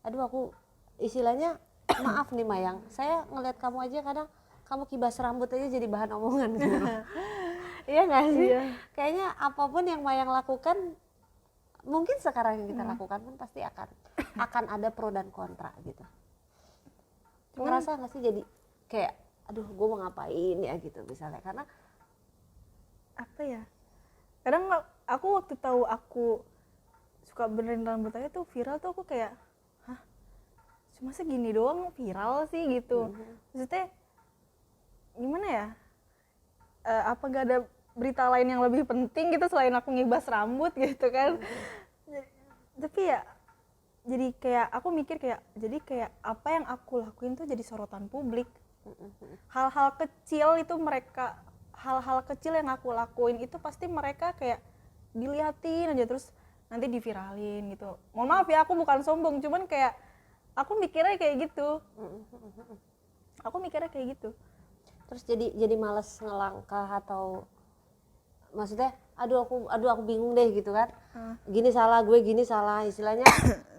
aduh aku istilahnya maaf nih Mayang, saya ngelihat kamu aja kadang kamu kibas rambut aja jadi bahan omongan gitu loh. Iya nggak sih? Iya. Kayaknya apapun yang Mayang lakukan, mungkin sekarang yang kita lakukan pun pasti akan ada pro dan kontra gitu. Ngerasa nggak sih jadi kayak aduh gue mau ngapain ya gitu misalnya, karena Apa ya, kadang aku waktu tahu aku suka benerin rambut aja tuh viral tuh aku kayak hah, cuma segini doang viral sih gitu. Maksudnya gimana ya, apa gak ada berita lain yang lebih penting gitu selain aku ngibas rambut gitu kan. Tapi ya jadi kayak aku mikir kayak, jadi kayak apa yang aku lakuin tuh jadi sorotan publik. Hal-hal kecil itu hal-hal kecil yang aku lakuin itu pasti mereka kayak diliatin aja terus nanti diviralin gitu. Mohon maaf ya, aku bukan sombong, cuman kayak aku mikirnya kayak gitu. terus jadi malas ngelangkah atau maksudnya aduh aku bingung deh gitu kan. Gini salah, gue gini salah, istilahnya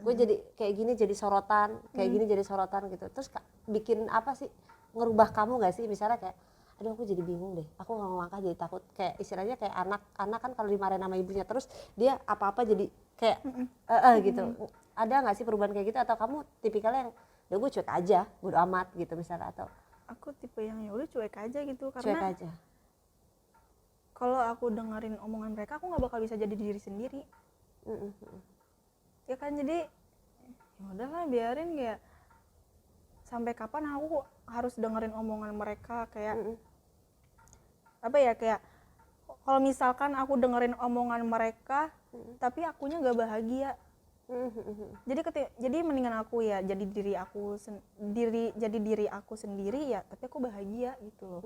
gue jadi kayak gini jadi sorotan, kayak gini jadi sorotan gitu. Terus bikin apa sih, ngerubah kamu nggak sih misalnya kayak aduh aku jadi bingung deh, aku nggak mau langkah jadi takut, kayak istilahnya kayak anak kan kalau dimarahin sama ibunya terus dia apa-apa jadi kayak gitu. Ada nggak sih perubahan kayak gitu, atau kamu tipikalnya yang udah gue cuek aja bodo amat gitu misalnya, atau Aku tipe yang ya udah cuek aja gitu, cuek karena aja? kalau aku dengerin omongan mereka aku nggak bakal bisa jadi diri sendiri. Ya kan, jadi ya udahlah biarin, kayak sampai kapan aku harus dengerin omongan mereka. Kayak apa ya, kayak kalau misalkan aku dengerin omongan mereka tapi akunya nggak bahagia, jadi mendingan aku ya jadi diri aku sendiri ya, tapi aku bahagia gitu loh.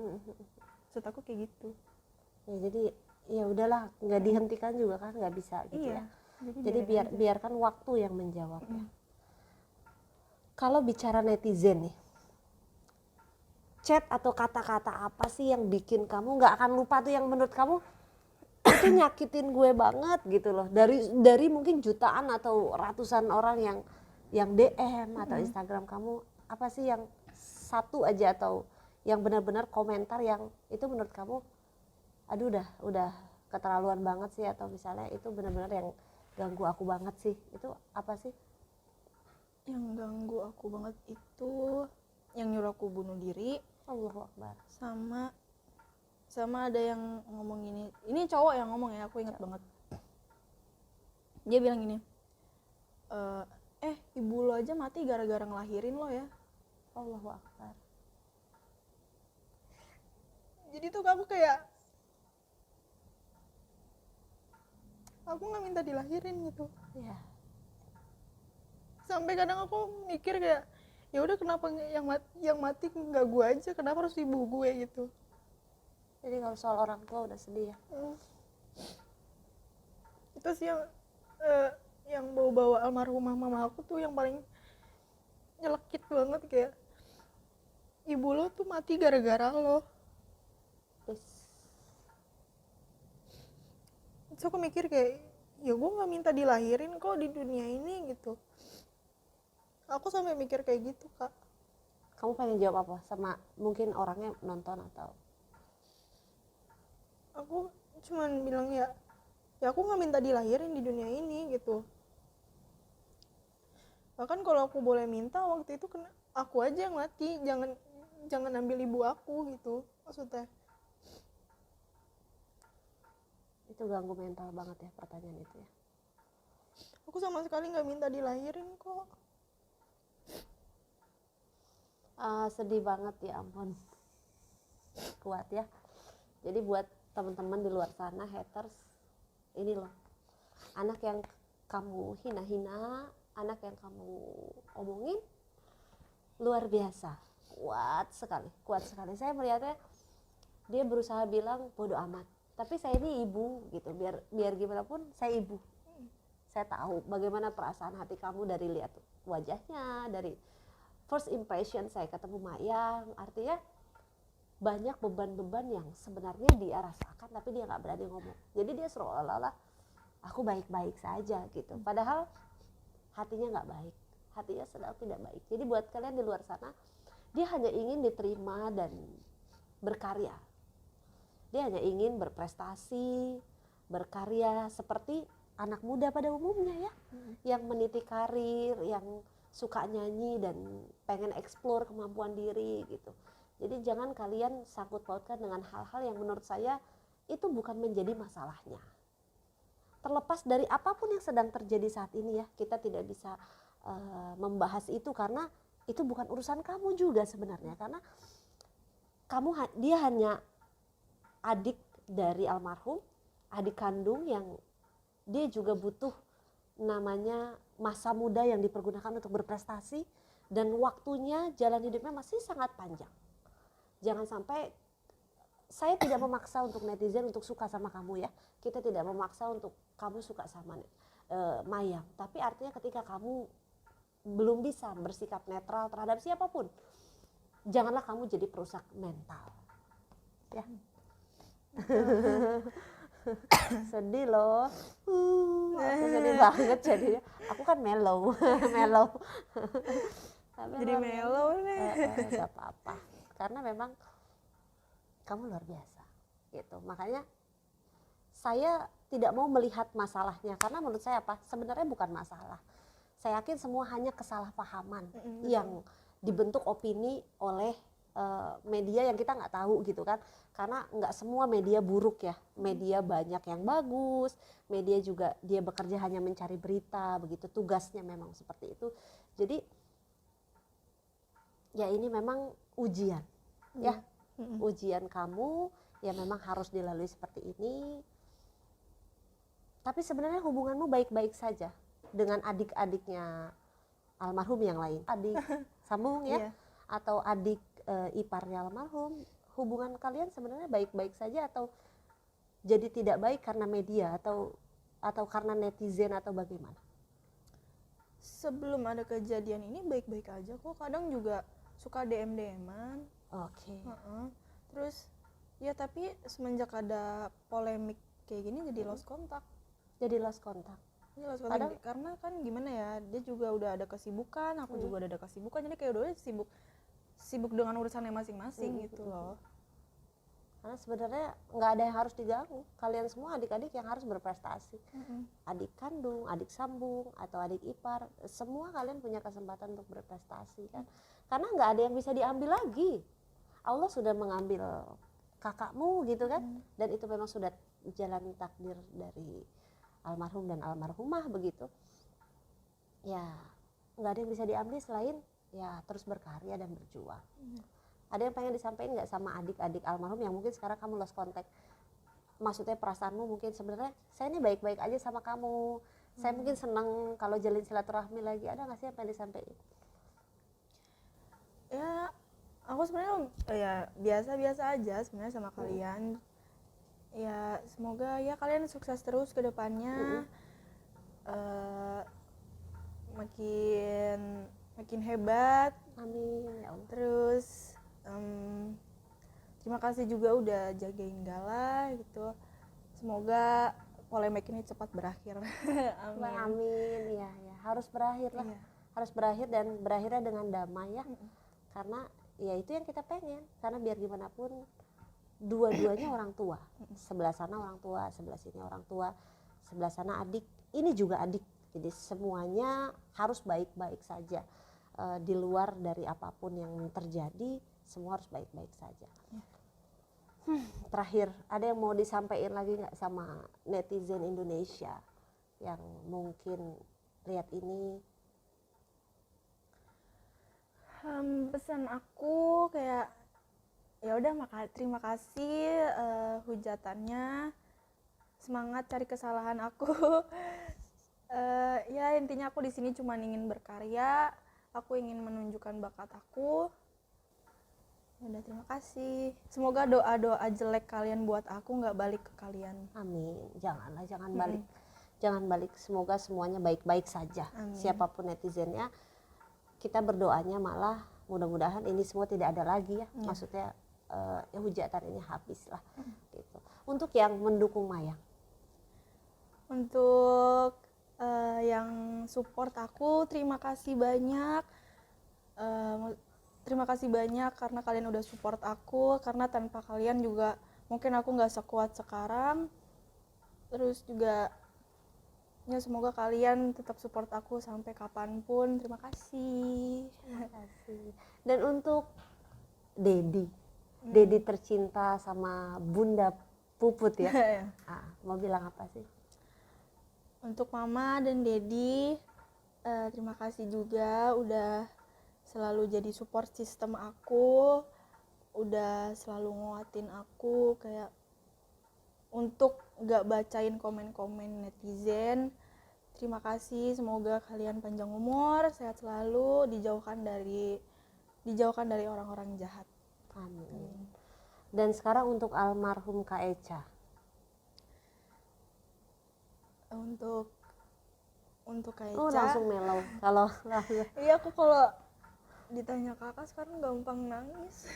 Maksud aku kayak gitu. Ya jadi ya udahlah, nggak dihentikan juga kan nggak bisa gitu. Iya, ya jadi biarkan waktu yang menjawab. Kalau bicara netizen nih, chat atau kata-kata apa sih yang bikin kamu nggak akan lupa tuh, yang menurut kamu itu nyakitin gue banget gitu loh, dari mungkin jutaan atau ratusan orang yang DM atau Instagram kamu, apa sih yang satu aja atau yang benar-benar komentar yang itu menurut kamu aduh udah keterlaluan banget sih, atau misalnya itu benar-benar yang ganggu aku banget sih, itu apa sih? Yang ganggu aku banget itu yang nyuruh aku bunuh diri. Allahu Akbar. Sama ada yang ngomong ini cowok yang ngomong ya, aku ingat banget. Dia bilang gini, ibu lo aja mati gara-gara ngelahirin lo ya. Allahu Akbar. Jadi tuh aku kayak, aku nggak minta dilahirin gitu. Ya. Sampai kadang aku mikir kayak, ya udah kenapa yang mati nggak gue aja, kenapa harus ibu gue gitu. Jadi kalau soal orang tua udah sedih ya. Itu sih yang bawa almarhumah mama aku tuh yang paling nyelekit banget, kayak ibu lo tuh mati gara-gara lo. Terus aku mikir kayak, ya gue nggak minta dilahirin kok di dunia ini gitu. Aku sampai mikir kayak gitu, Kak. Kamu pengen jawab apa sama mungkin orangnya nonton atau? Aku cuman bilang ya aku nggak minta dilahirin di dunia ini gitu. Bahkan kalau aku boleh minta waktu itu aku aja yang mati, jangan ambil ibu aku gitu maksudnya. Itu ganggu mental banget ya pertanyaan itu ya. Aku sama sekali nggak minta dilahirin kok. Sedih banget ya ampun. Kuat ya. Jadi buat teman-teman di luar sana haters, ini loh, anak yang kamu hina-hina, anak yang kamu omongin luar biasa, kuat sekali. Saya melihatnya dia berusaha bilang bodoh amat, tapi saya ini ibu gitu, biar gimana pun saya ibu. Saya tahu bagaimana perasaan hati kamu dari lihat wajahnya, dari first impression saya ketemu Mayang. Artinya banyak beban-beban yang sebenarnya dia rasakan tapi dia nggak berani ngomong. Jadi dia seolah-olah aku baik-baik saja gitu. Padahal hatinya nggak baik, hatinya sedang tidak baik. Jadi buat kalian di luar sana, dia hanya ingin diterima dan berkarya. Dia hanya ingin berprestasi, berkarya seperti anak muda pada umumnya ya, yang meniti karir, yang suka nyanyi dan pengen eksplor kemampuan diri gitu. Jadi jangan kalian sangkut pautkan dengan hal-hal yang menurut saya itu bukan menjadi masalahnya. Terlepas dari apapun yang sedang terjadi saat ini ya, kita tidak bisa membahas itu karena itu bukan urusan kamu juga sebenarnya. Karena dia hanya adik dari almarhum, adik kandung yang dia juga butuh namanya masa muda yang dipergunakan untuk berprestasi dan waktunya jalan hidupnya masih sangat panjang. Jangan sampai, saya tidak memaksa untuk netizen untuk suka sama kamu ya, kita tidak memaksa untuk kamu suka sama Mayang, tapi artinya ketika kamu belum bisa bersikap netral terhadap siapapun, janganlah kamu jadi perusak mental ya. Sedih loh, aku sedih banget jadinya. Aku kan mellow. Jadi mellow nih. Gak apa-apa, karena memang kamu luar biasa gitu. Makanya saya tidak mau melihat masalahnya, karena menurut saya apa? Sebenarnya bukan masalah. Saya yakin semua hanya kesalahpahaman yang dibentuk opini oleh media yang kita nggak tahu gitu kan. Karena nggak semua media buruk ya, media banyak yang bagus, media juga dia bekerja hanya mencari berita begitu, tugasnya memang seperti itu. Jadi ya ini memang ujian ya, ujian kamu ya memang harus dilalui seperti ini. Tapi sebenarnya hubunganmu baik-baik saja dengan adik-adiknya almarhum yang lain, adik sambung ya, atau adik iparnya almarhum. Hubungan kalian sebenarnya baik-baik saja atau jadi tidak baik karena media atau karena netizen atau bagaimana? Sebelum ada kejadian ini baik-baik aja kok, kadang juga suka DM-an. Oke. Terus ya tapi semenjak ada polemik kayak gini jadi lost kontak. Karena kan gimana ya, dia juga udah ada kesibukan, aku juga udah ada kesibukan, jadi kayak udah sibuk dengan urusannya masing-masing gitu loh. Karena sebenarnya nggak ada yang harus diganggu, kalian semua adik-adik yang harus berprestasi. Adik kandung, adik sambung, atau adik ipar, semua kalian punya kesempatan untuk berprestasi kan. Karena nggak ada yang bisa diambil lagi, Allah sudah mengambil kakakmu gitu kan, dan itu memang sudah jalan takdir dari almarhum dan almarhumah begitu. Ya nggak ada yang bisa diambil selain ya terus berkarya dan berjuang. Ada yang pengen disampaikan nggak sama adik-adik almarhum yang mungkin sekarang kamu lost contact? Maksudnya perasaanmu mungkin sebenarnya saya ini baik-baik aja sama kamu, saya mungkin senang kalau jalin silaturahmi lagi. Ada nggak sih yang pengen disampaikan? Ya aku sebenarnya ya biasa-biasa aja sebenarnya sama kalian. Ya semoga ya kalian sukses terus ke depannya. Makin hebat. Amin ya Allah. Terus terima kasih juga udah jagain Gala gitu. Semoga polemik ini cepat berakhir. Amin. Amin ya, harus berakhir lah. Harus berakhir dan berakhirnya dengan damai ya. Karena ya itu yang kita pengen. Karena biar gimana pun dua-duanya orang tua. Sebelah sana orang tua, sebelah sini orang tua, sebelah sana adik, ini juga adik. Jadi semuanya harus baik-baik saja. Di luar dari apapun yang terjadi, semua harus baik-baik saja. Terakhir, ada yang mau disampaikan lagi nggak sama netizen Indonesia yang mungkin lihat ini? Pesan aku kayak ya udah terima kasih hujatannya, semangat cari kesalahan aku. Ya intinya aku di sini cuma ingin berkarya, aku ingin menunjukkan bakat aku. Ya udah, terima kasih. Semoga doa-doa jelek kalian buat aku nggak balik ke kalian. Amin. Jangan balik. Jangan balik. Semoga semuanya baik-baik saja. Amin. Siapapun netizennya, kita berdoanya malah mudah-mudahan ini semua tidak ada lagi ya. Maksudnya hujatan ini habis lah. Gitu. Untuk yang mendukung Mayang. Untuk yang support aku, terima kasih banyak. Terima kasih banyak karena kalian udah support aku, karena tanpa kalian juga mungkin aku nggak sekuat sekarang. Terus juga ya semoga kalian tetap support aku sampai kapanpun. Terima kasih. Terima kasih. Dan untuk Dedi tercinta sama Bunda Puput ya. Mau bilang apa sih? Untuk Mama dan Dedi, terima kasih juga udah selalu jadi support system aku, udah selalu nguatin aku kayak untuk gak bacain komen-komen netizen. Terima kasih, semoga kalian panjang umur, sehat selalu, dijauhkan dari orang-orang jahat. Amin. Dan sekarang untuk almarhum Kak Echa. Untuk Kak Oh, Echa. langsung melau. Kalau Iya, aku kalau ditanya kakak sekarang gampang nangis.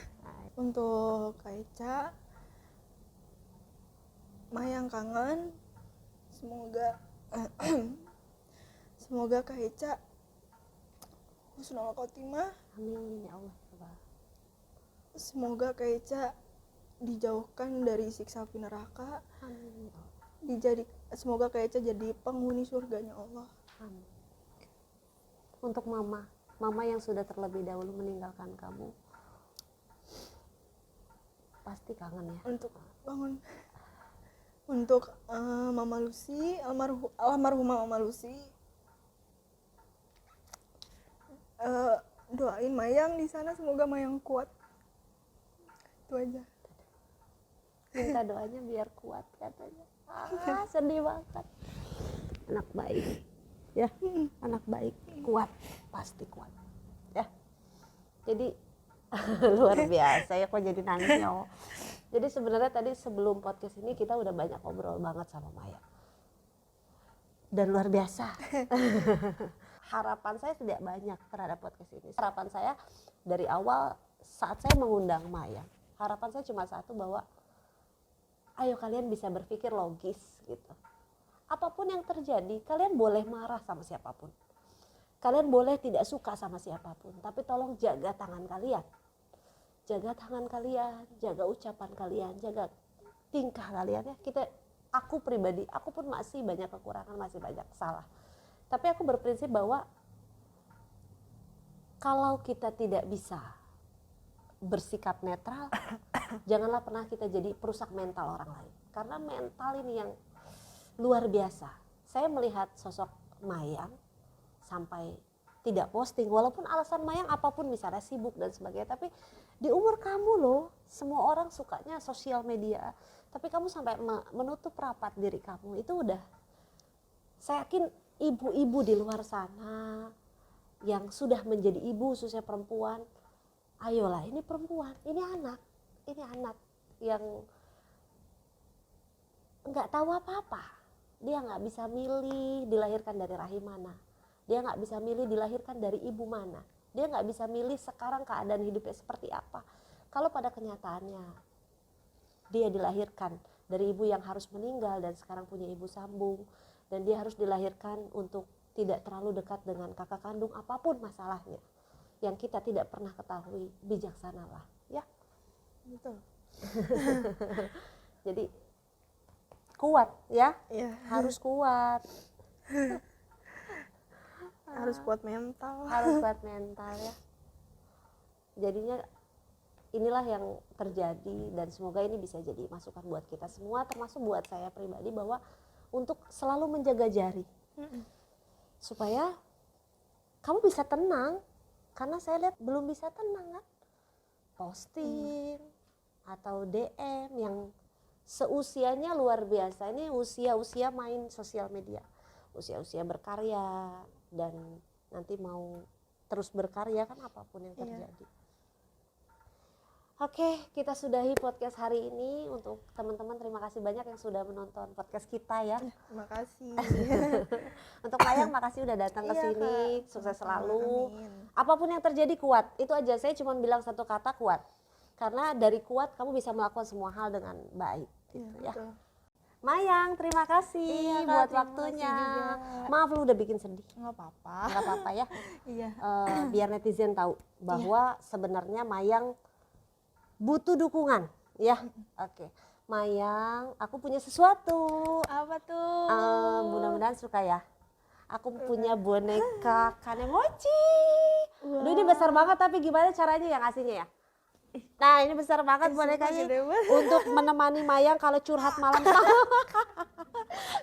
Untuk Kak Echa, Mayang kangen. Semoga Kak Echa husnul khotimah. Amin ya Allah. Semoga Kak Echa dijauhkan dari siksa api neraka. Amin. Semoga Kak Echa jadi penghuni surganya Allah. Amin. Untuk Mama yang sudah terlebih dahulu meninggalkan kamu, pasti kangen ya. Untuk Mama Lucy, almarhumah Mama Lucy, doain Mayang di sana, semoga Mayang kuat. Itu aja. Minta doanya biar kuat katanya. Sedih banget. Anak baik ya, anak baik, kuat, pasti kuat ya. Jadi luar biasa ya, kok jadi nangis ya. Jadi sebenarnya tadi sebelum podcast ini kita udah banyak ngobrol banget sama Maya dan luar biasa. Harapan saya tidak banyak terhadap podcast ini. Harapan saya dari awal saat saya mengundang Maya, harapan saya cuma satu, bahwa ayo kalian bisa berpikir logis gitu. Apapun yang terjadi, kalian boleh marah sama siapapun, kalian boleh tidak suka sama siapapun, tapi tolong jaga tangan kalian, jaga ucapan kalian, jaga tingkah kalian ya. Aku pribadi, aku pun masih banyak kekurangan, masih banyak salah, tapi aku berprinsip bahwa kalau kita tidak bisa bersikap netral, janganlah pernah kita jadi perusak mental orang lain, karena mental ini yang luar biasa. Saya melihat sosok Mayang sampai tidak posting, walaupun alasan Mayang apapun, misalnya sibuk dan sebagainya, tapi di umur kamu loh, semua orang sukanya sosial media, tapi kamu sampai menutup rapat diri kamu. Itu udah, saya yakin ibu-ibu di luar sana yang sudah menjadi ibu, khususnya perempuan, ayolah, ini perempuan, ini anak yang nggak tahu apa-apa. Dia nggak bisa milih dilahirkan dari rahim mana, dia nggak bisa milih dilahirkan dari ibu mana, dia nggak bisa milih sekarang keadaan hidupnya seperti apa. Kalau pada kenyataannya dia dilahirkan dari ibu yang harus meninggal dan sekarang punya ibu sambung, dan dia harus dilahirkan untuk tidak terlalu dekat dengan kakak kandung, apapun masalahnya yang kita tidak pernah ketahui, bijaksanalah ya. Betul. Jadi kuat ya, Harus kuat, harus kuat mental. harus kuat mental ya. Jadinya inilah yang terjadi, dan semoga ini bisa jadi masukan buat kita semua, termasuk buat saya pribadi, bahwa untuk selalu menjaga jari supaya kamu bisa tenang, karena saya lihat belum bisa tenang kan, posting atau DM yang seusianya luar biasa. Ini usia-usia main sosial media, usia-usia berkarya, dan nanti mau terus berkarya kan apapun yang terjadi. Oke, kita sudahi podcast hari ini. Untuk teman-teman, terima kasih banyak yang sudah menonton podcast kita ya. Terima kasih. Untuk Mayang, makasih udah datang ke Iya, sini. Kak. Sukses Sama-sama. selalu. Amin. Apapun yang terjadi kuat. Itu aja, saya cuma bilang satu kata, kuat. Karena dari kuat kamu bisa melakukan semua hal dengan baik gitu ya. Betul. Mayang, terima kasih Iya, Kak, buat terima waktunya. kasih juga. Maaf lu udah bikin sedih. Nggak apa-apa. Nggak apa-apa ya. Iya. Biar netizen tahu bahwa sebenarnya Mayang butuh dukungan ya. Oke. Mayang, aku punya sesuatu. Apa tuh? Mudah-mudahan suka ya. Aku punya boneka Kanemochi. Aduh, ini besar banget, tapi gimana caranya yang aslinya ya? Nah, ini besar banget bonekanya gede banget. untuk menemani Mayang kalau curhat malam.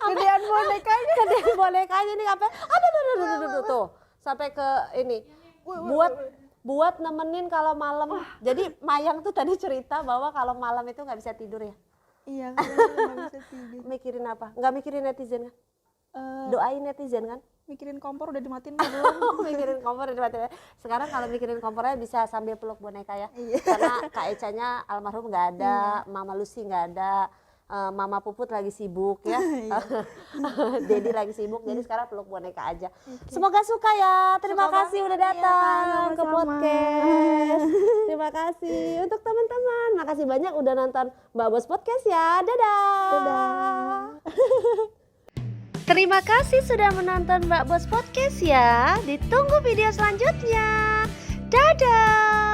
Gedean bonekanya. Gedean bonekanya ini apa? Aduh, tuh. Sampai ke ini. Buat nemenin kalau malam. Jadi Mayang tuh tadi cerita bahwa kalau malam itu nggak bisa tidur ya. Iya, nggak bisa tidur. Mikirin apa? Nggak mikirin netizen kan? Doain netizen kan? Mikirin kompor udah dimatiin belum? Mikirin kompor di mati. Sekarang kalau mikirin kompornya bisa sambil peluk boneka ya. Iya. Karena Kak Eca-nya almarhum nggak ada, Mama Lucy nggak ada, Mama Puput lagi sibuk ya. Dedi lagi sibuk, jadi sekarang peluk boneka aja. Semoga suka ya. Terima Suka kasih banget. udah Iya, datang Kak, ke sama-sama. podcast. Terima kasih untuk teman-teman. Makasih banyak udah nonton Mbak Bos Podcast ya. Dadah. Dadah. Terima kasih sudah menonton Mbak Bos Podcast ya. Ditunggu video selanjutnya. Dadah.